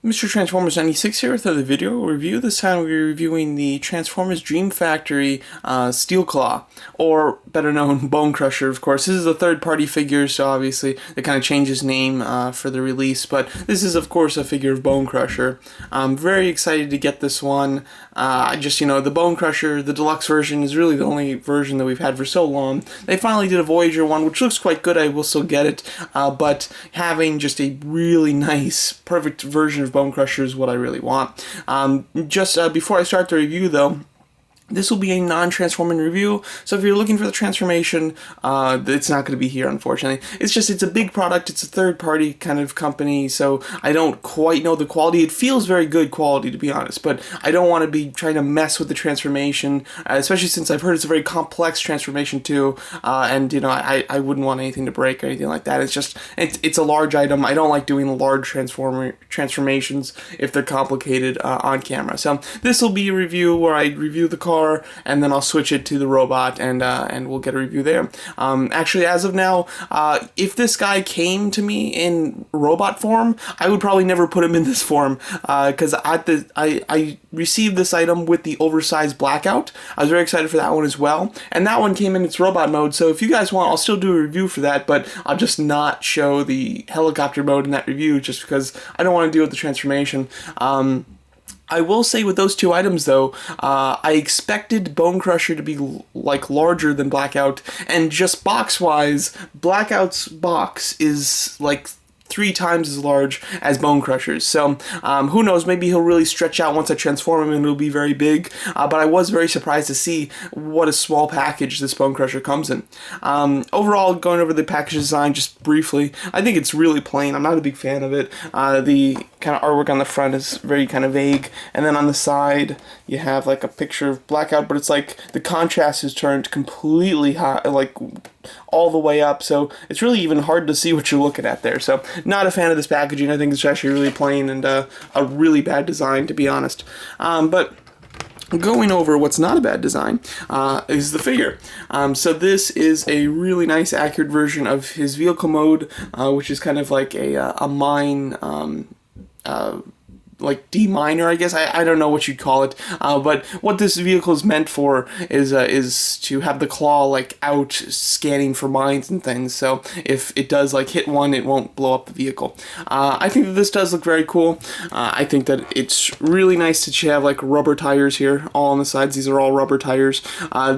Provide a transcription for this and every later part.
Mr. Transformers 96 here with another video review. This time we're reviewing the Transformers Dreamfactory Steel Claw, or better known Bonecrusher, of course. This is a third-party figure, so obviously it kind of changes name for the release, but this is, of course, a figure of Bonecrusher. I'm very excited to get this one. The Bonecrusher, the deluxe version, is really the only version that we've had for so long. They finally did a Voyager one, which looks quite good. I will still get it, but having just a really nice, perfect version of Bonecrusher is what I really want. Before I start the review, though, this will be a non-transforming review, so if you're looking for the transformation, it's not going to be here, unfortunately. It's a big product, it's a third-party kind of company, so I don't quite know the quality. It feels very good quality, to be honest, but I don't want to be trying to mess with the transformation, especially since I've heard it's a very complex transformation too, and I wouldn't want anything to break or anything like that. It's a large item. I don't like doing large transformations if they're complicated on camera. So this will be a review where I review the car, and then I'll switch it to the robot, and we'll get a review there. Actually, as of now, if this guy came to me in robot form, I would probably never put him in this form, because I received this item with the oversized blackout. I was very excited for that one as well, and that one came in its robot mode, so if you guys want, I'll still do a review for that, but I'll just not show the helicopter mode in that review, just because I don't want to deal with the transformation. I will say with those two items, though, I expected Bonecrusher to be larger than Blackout, and just box-wise, Blackout's box is 3 times as large as Bonecrusher's. So who knows, maybe he'll really stretch out once I transform him and it'll be very big. But I was very surprised to see what a small package this Bonecrusher comes in. Overall, going over the package design just briefly, I think it's really plain. I'm not a big fan of it. The kind of artwork on the front is very kind of vague, and then on the side you have a picture of Blackout, but it's the contrast is turned completely high, all the way up, so it's really even hard to see what you're looking at there. So not a fan of this packaging. I think it's actually really plain and a really bad design, to be honest. But going over what's not a bad design is the figure. So this is a really nice, accurate version of his vehicle mode, which is kind of like a mine, D minor, I guess. I don't know what you'd call it, but what this vehicle is meant for is to have the claw out scanning for mines and things. So if it does hit one, it won't blow up the vehicle. I think that this does look very cool. I think that it's really nice that you have rubber tires here, all on the sides. These are all rubber tires.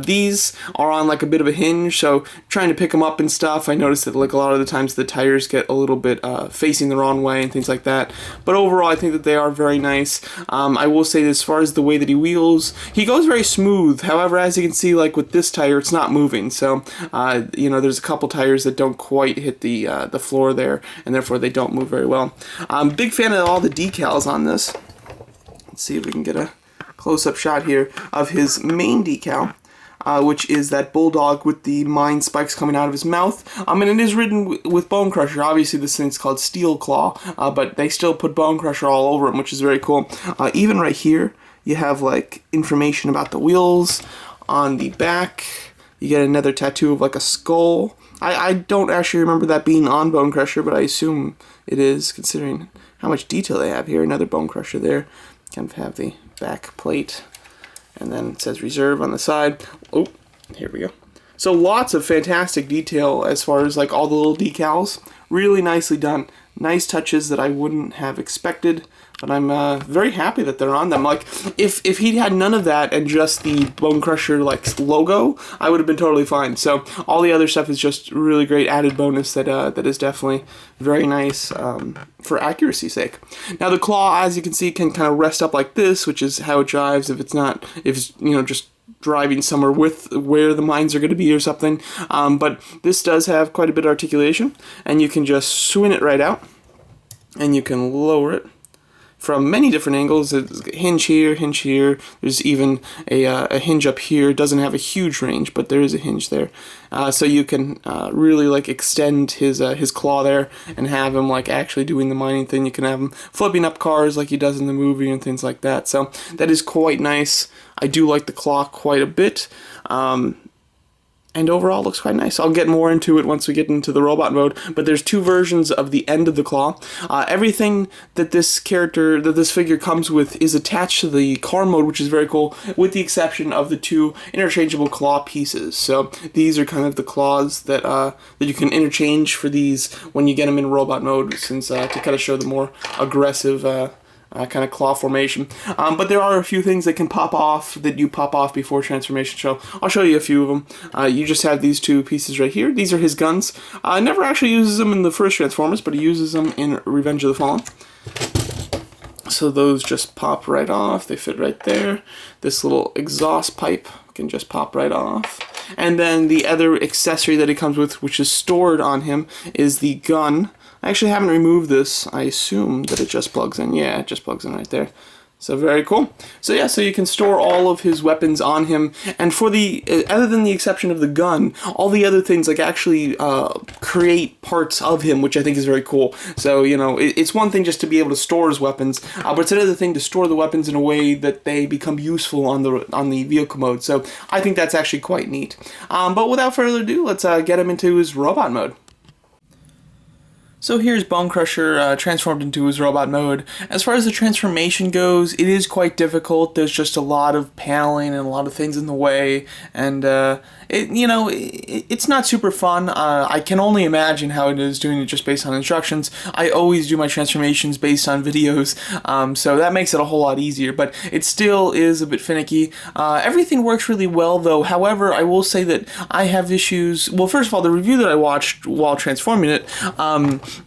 These are on a bit of a hinge, so trying to pick them up and stuff, I noticed that a lot of the times the tires get a little bit facing the wrong way and things like that. But overall, I think that they are very nice. I will say that as far as the way that he wheels, he goes very smooth. However, as you can see, with this tire, it's not moving. So, there's a couple tires that don't quite hit the floor there, and therefore they don't move very well. I'm a big fan of all the decals on this. Let's see if we can get a close-up shot here of his main decal, which is that bulldog with the mine spikes coming out of his mouth. And it is written with Bonecrusher. Obviously, this thing's called Steel Claw, but they still put Bonecrusher all over him, which is very cool. Even right here, you have information about the wheels. On the back, you get another tattoo of a skull. I don't actually remember that being on Bonecrusher, but I assume it is, considering how much detail they have here. Another Bonecrusher there. Kind of have the back plate. And then it says reserve on the side. Oh, here we go. So lots of fantastic detail as far as all the little decals. Really nicely done. Nice touches that I wouldn't have expected, but I'm very happy that they're on them. If he had none of that and just the Bonecrusher logo, I would have been totally fine. So all the other stuff is just really great added bonus that is definitely very nice for accuracy's sake. Now the claw, as you can see, can kind of rest up like this, which is how it drives if it's just driving somewhere with where the mines are going to be or something. But this does have quite a bit of articulation, and you can just swing it right out, and you can lower it from many different angles. There's a hinge here, there's even a hinge up here. It doesn't have a huge range, but there is a hinge there. So you can really extend his claw there and have him actually doing the mining thing. You can have him flipping up cars like he does in the movie and things like that. So that is quite nice. I do like the claw quite a bit. And overall looks quite nice. I'll get more into it once we get into the robot mode, but there's two versions of the end of the claw. Everything that this figure comes with is attached to the car mode, which is very cool, with the exception of the two interchangeable claw pieces. So these are kind of the claws that that you can interchange for these when you get them in robot mode, since to kind of show the more aggressive kind of claw formation. But there are a few things that can pop off, that you pop off before transformation, so I'll show you a few of them. You just have these two pieces right here. These are his guns. Never actually uses them in the first Transformers, but he uses them in Revenge of the Fallen. So those just pop right off. They fit right there. This little exhaust pipe can just pop right off. And then the other accessory that it comes with, which is stored on him, is the gun. I actually haven't removed this. I assume that it just plugs in. Yeah, it just plugs in right there. So very cool. So yeah, so you can store all of his weapons on him, and for the other than the exception of the gun, all the other things like actually create parts of him, which I think is very cool. So you know, it's one thing just to be able to store his weapons, but it's another thing to store the weapons in a way that they become useful on the vehicle mode. So I think that's actually quite neat. But without further ado, let's get him into his robot mode. So here's Bonecrusher transformed into his robot mode. As far as the transformation goes, it is quite difficult. There's just a lot of paneling and a lot of things in the way, and it's not super fun. I can only imagine how it is doing it just based on instructions. I always do my transformations based on videos, so that makes it a whole lot easier, but it still is a bit finicky. Everything works really well though. However, I will say that I have issues. Well, first of all, the review that I watched while transforming it,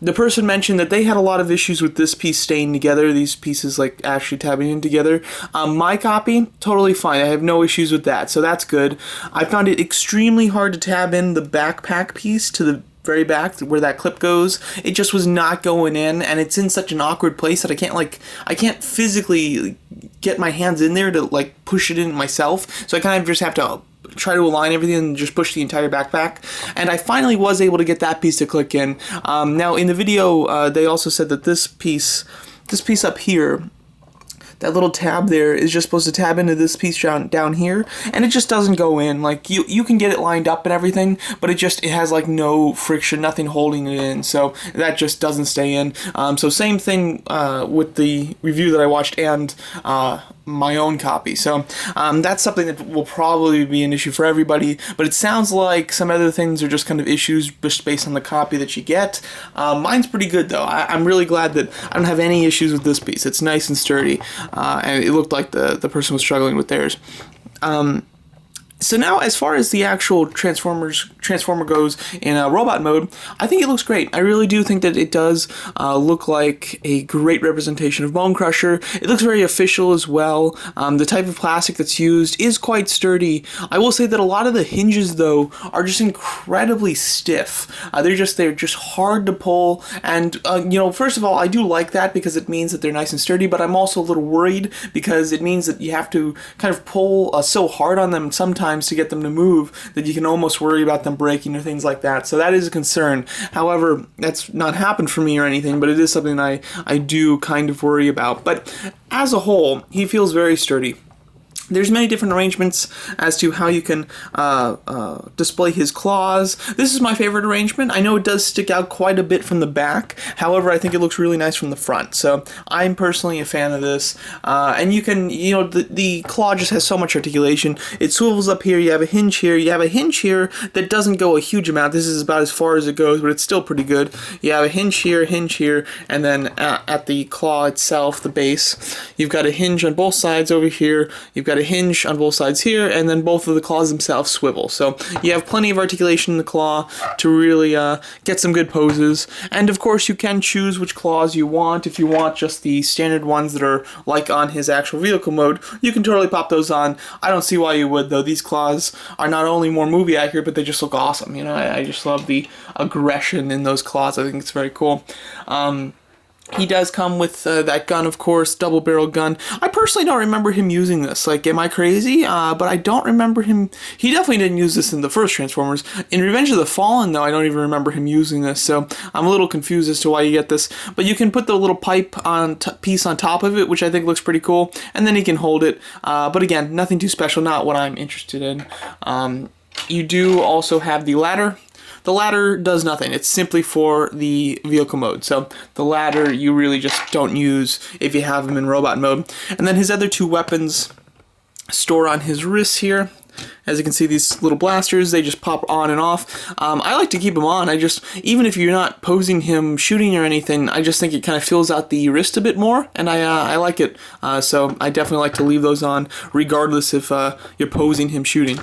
the person mentioned that they had a lot of issues with this piece staying together, these pieces like actually tabbing in together. My copy, totally fine. I have no issues with that, so that's good. I found it extremely hard to tab in the backpack piece to the very back where that clip goes. It just was not going in, and it's in such an awkward place that I can't physically get my hands in there to like push it in myself. So I kind of just have to try to align everything and just push the entire backpack, and I finally was able to get that piece to click in. Now in the video they also said that this piece up here, that little tab there, is just supposed to tab into this piece down here, and it just doesn't go in. Like you can get it lined up and everything, but it has like no friction, nothing holding it in, so that just doesn't stay in. So same thing with the review that I watched and my own copy. So that's something that will probably be an issue for everybody, but it sounds like some other things are just kind of issues just based on the copy that you get. Mine's pretty good though. I'm really glad that I don't have any issues with this piece. It's nice and sturdy, and it looked like the person was struggling with theirs. So now, as far as the actual Transformer goes in robot mode, I think it looks great. I really do think that it does look like a great representation of Bonecrusher. It looks very official as well. The type of plastic that's used is quite sturdy. I will say that a lot of the hinges, though, are just incredibly stiff. They're just hard to pull, and first of all, I do like that because it means that they're nice and sturdy. But I'm also a little worried because it means that you have to kind of pull so hard on them sometimes to get them to move that you can almost worry about them breaking or things like that. So that is a concern. However, that's not happened for me or anything, but it is something I do kind of worry about. But as a whole, he feels very sturdy. There's many different arrangements as to how you can display his claws. This is my favorite arrangement. I know it does stick out quite a bit from the back. However, I think it looks really nice from the front. So I'm personally a fan of this. And you can, the claw just has so much articulation. It swivels up here. You have a hinge here. You have a hinge here that doesn't go a huge amount. This is about as far as it goes, but it's still pretty good. You have a hinge here, and then at the claw itself, the base, you've got a hinge on both sides over here. You've got a hinge on both sides here, and then both of the claws themselves swivel. So you have plenty of articulation in the claw to really get some good poses. And of course you can choose which claws you want. If you want just the standard ones that are like on his actual vehicle mode, you can totally pop those on. I don't see why you would though. These claws are not only more movie accurate, but they just look awesome. I just love the aggression in those claws. I think it's very cool. He does come with that gun, of course, double-barrel gun. I personally don't remember him using this. Like, am I crazy? But I don't remember him. He definitely didn't use this in the first Transformers. In Revenge of the Fallen, though, I don't even remember him using this. So I'm a little confused as to why you get this. But you can put the little pipe piece on top of it, which I think looks pretty cool. And then he can hold it. But again, nothing too special. Not what I'm interested in. you do also have the ladder. The ladder does nothing. It's simply for the vehicle mode. So the ladder you really just don't use if you have him in robot mode. And then his other two weapons store on his wrists here. As you can see, these little blasters, they just pop on and off. I like to keep them on. Even if you're not posing him shooting or anything, I just think it kind of fills out the wrist a bit more, and I like it. So I definitely like to leave those on, regardless if you're posing him shooting.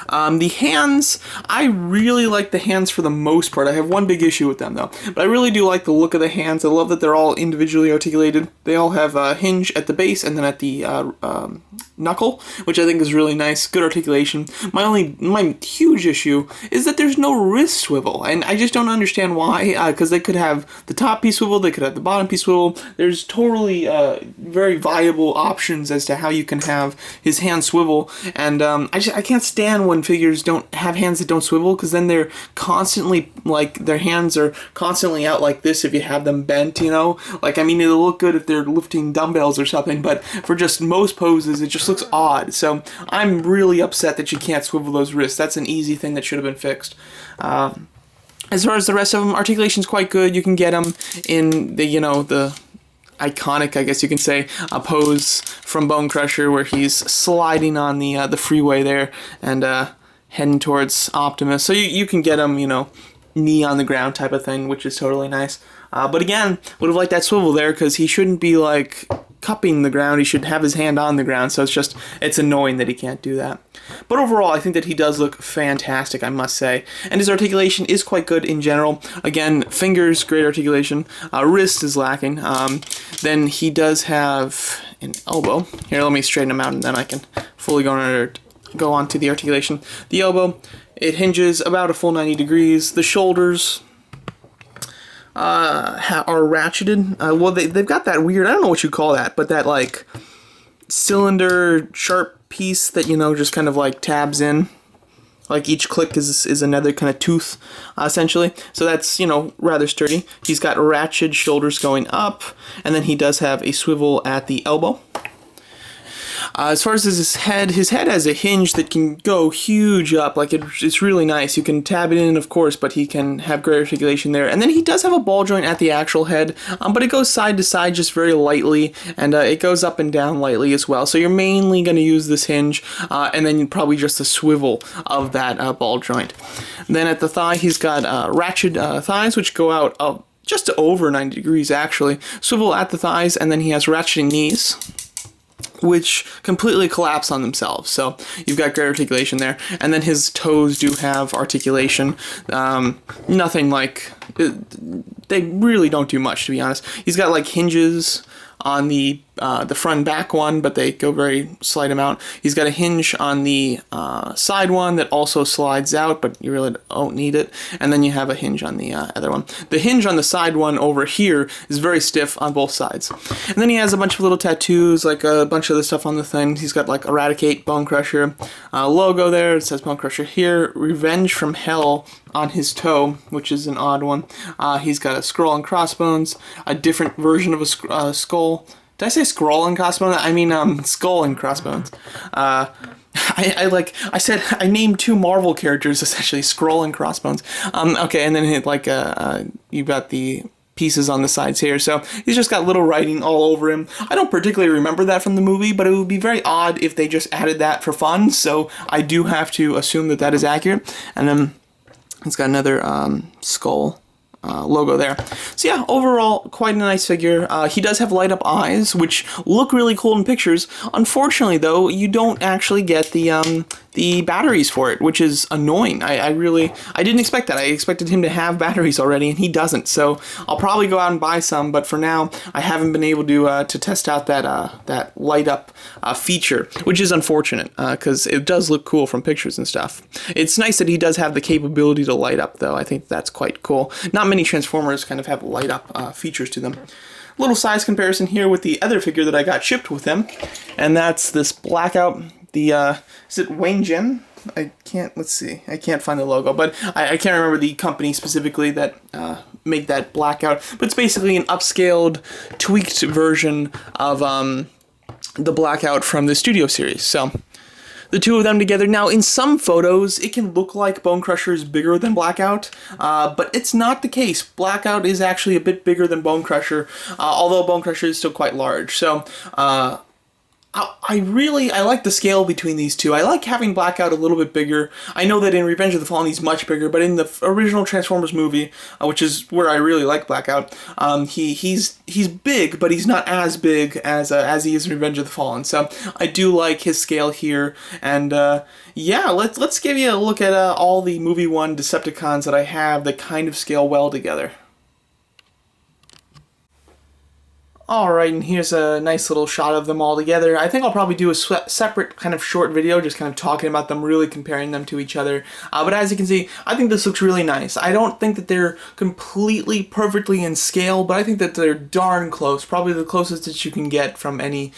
The hands, I really like the hands for the most part. I have one big issue with them though, but I really do like the look of the hands. I love that they're all individually articulated. They all have a hinge at the base and then at the knuckle, which I think is really nice. Good articulation. My huge issue is that there's no wrist swivel, and I just don't understand why, because they could have the top piece swivel, they could have the bottom piece swivel. There's totally very viable options as to how you can have his hand swivel, and I can't stand when figures don't have hands that don't swivel, because then they're constantly, like, their hands are constantly out like this if you have them bent, you know? Like, I mean, it'll look good if they're lifting dumbbells or something, but for just most poses, it just looks odd. So I'm really upset that you can't swivel those wrists. That's an easy thing that should have been fixed. As far as the rest of them, articulation's quite good. You can get them in the, the iconic, I guess you can say, pose from Bonecrusher where he's sliding on the freeway there and heading towards Optimus. So you can get him, knee on the ground type of thing, which is totally nice. But again, would have liked that swivel there because he shouldn't be like cupping the ground. He should have his hand on the ground. So it's annoying that he can't do that. But overall, I think that he does look fantastic, I must say. And his articulation is quite good in general. Again, fingers, great articulation. Wrist is lacking. Then he does have an elbow. Here, let me straighten him out and then I can fully go on to the articulation. The elbow, it hinges about a full 90 degrees. The shoulders are ratcheted. Well, they've got that weird, I don't know what you call that, but that like cylinder sharp piece that, just kind of like tabs in. Like each click is another kind of tooth, essentially. So that's, rather sturdy. He's got ratchet shoulders going up, and then he does have a swivel at the elbow. As far as his head has a hinge that can go huge up, like it's really nice. You can tab it in, of course, but he can have great articulation there. And then he does have a ball joint at the actual head, but it goes side to side just very lightly, and it goes up and down lightly as well. So you're mainly going to use this hinge, and then probably just the swivel of that ball joint. And then at the thigh, he's got ratchet thighs, which go out just over 90 degrees, actually. Swivel at the thighs, and then he has ratcheting knees, which completely collapse on themselves. So you've got great articulation there. And then his toes do have articulation. Nothing like... They really don't do much, to be honest. He's got like hinges on the front and back one, but they go very slight amount. He's got a hinge on the side one that also slides out, but you really don't need it. And then you have a hinge on the other one. The hinge on the side one over here is very stiff on both sides. And then he has a bunch of little tattoos, like a bunch of the stuff on the thing. He's got like Eradicate Bonecrusher logo there. It says Bonecrusher here. Revenge from Hell on his toe, which is an odd one. He's got a skull and crossbones, a different version of a skull. Did I say scroll and crossbones? I mean, skull and crossbones. I named two Marvel characters, essentially, Skrull and Crossbones. Okay, and then you've got the pieces on the sides here, so he's just got little writing all over him. I don't particularly remember that from the movie, but it would be very odd if they just added that for fun, so I do have to assume that is accurate. And then it's got another skull logo there. So yeah, overall, quite a nice figure. He does have light up eyes, which look really cool in pictures. Unfortunately, though, you don't actually get the batteries for it, which is annoying. I didn't expect that. I expected him to have batteries already, and he doesn't. So I'll probably go out and buy some, but for now, I haven't been able to test out that light up feature, which is unfortunate, because it does look cool from pictures and stuff. It's nice that he does have the capability to light up, though. I think that's quite cool. Not many Transformers kind of have light up features to them. Little size comparison here with the other figure that I got shipped with him, and that's this Blackout. Is it Wayne Jen? Let's see. I can't find the logo, but I can't remember the company specifically that made that Blackout. But it's basically an upscaled, tweaked version of the Blackout from the Studio series. So the two of them together. Now, in some photos, it can look like Bonecrusher is bigger than Blackout, but it's not the case. Blackout is actually a bit bigger than Bonecrusher, although Bonecrusher is still quite large. So, I like the scale between these two. I like having Blackout a little bit bigger. I know that in Revenge of the Fallen he's much bigger, but in the original Transformers movie, which is where I really like Blackout, he's big, but he's not as big as he is in Revenge of the Fallen. So I do like his scale here, and yeah, let's give you a look at all the movie 1 Decepticons that I have that kind of scale well together. Alright, and here's a nice little shot of them all together. I think I'll probably do a separate kind of short video, just kind of talking about them, really comparing them to each other. But as you can see, I think this looks really nice. I don't think that they're completely perfectly in scale, but I think that they're darn close. Probably the closest that you can get from any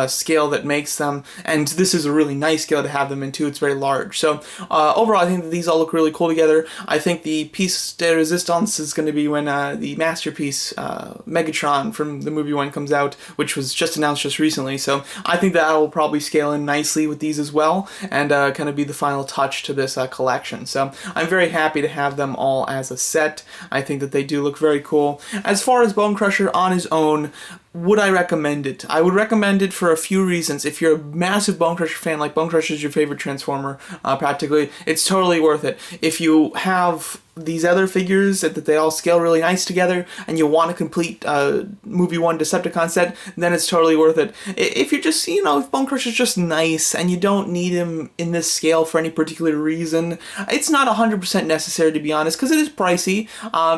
scale that makes them. And this is a really nice scale to have them in too. It's very large. So overall, I think that these all look really cool together. I think the piece de resistance is going to be when the masterpiece Megatron from the movie 1 comes out, which was just announced just recently. So I think that will probably scale in nicely with these as well, and kind of be the final touch to this collection. So I'm very happy to have them all as a set. I think that they do look very cool. As far as Bonecrusher on his own, would I recommend it? I would recommend it for a few reasons. If you're a massive Bonecrusher fan, like Bonecrusher is your favorite Transformer, practically, it's totally worth it. If you have these other figures that they all scale really nice together, and you want a complete movie 1 Decepticon set, then it's totally worth it. If you're just, you know, if Bonecrusher's just nice and you don't need him in this scale for any particular reason, it's not 100% necessary, to be honest, because it is pricey.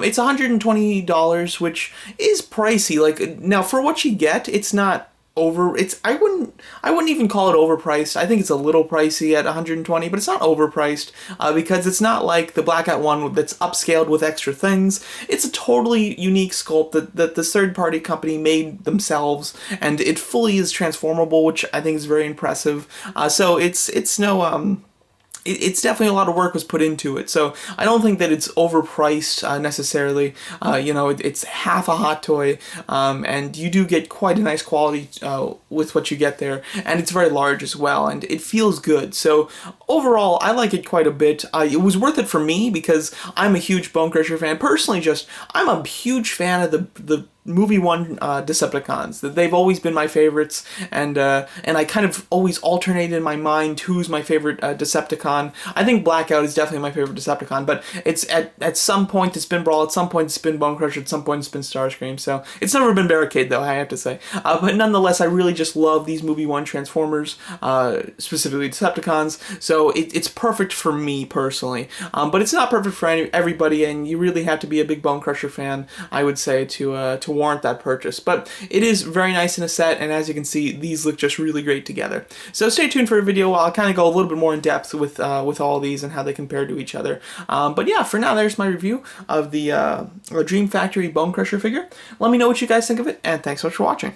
It's $120, which is pricey. Like, now for what you get, it's not I wouldn't even call it overpriced. I think it's a little pricey at 120, but it's not overpriced because it's not like the Blackout one that's upscaled with extra things. It's a totally unique sculpt that the third-party company made themselves, and it fully is transformable, which I think is very impressive. So it's no it's definitely a lot of work was put into it, so I don't think that it's overpriced necessarily. You know, it's half a hot toy, and you do get quite a nice quality with what you get there, and it's very large as well, and it feels good. So overall, I like it quite a bit. It was worth it for me because I'm a huge Bonecrusher fan. Personally, I'm a huge fan of the movie 1 Decepticons. They've always been my favorites, and I kind of always alternate in my mind who's my favorite Decepticon. I think Blackout is definitely my favorite Decepticon, but it's at some point it's been Brawl, at some point it's been Bonecrusher, at some point it's been Starscream, so it's never been Barricade, though, I have to say. But nonetheless, I really just love these movie 1 Transformers, specifically Decepticons, so it's perfect for me, personally. But it's not perfect for everybody, and you really have to be a big Bonecrusher fan, I would say, to warrant that purchase. But it is very nice in a set, and as you can see, these look just really great together. So stay tuned for a video while I'll kind of go a little bit more in depth with all these and how they compare to each other. But yeah, for now, there's my review of the Dreamfactory Bonecrusher figure. Let me know what you guys think of it, and thanks so much for watching.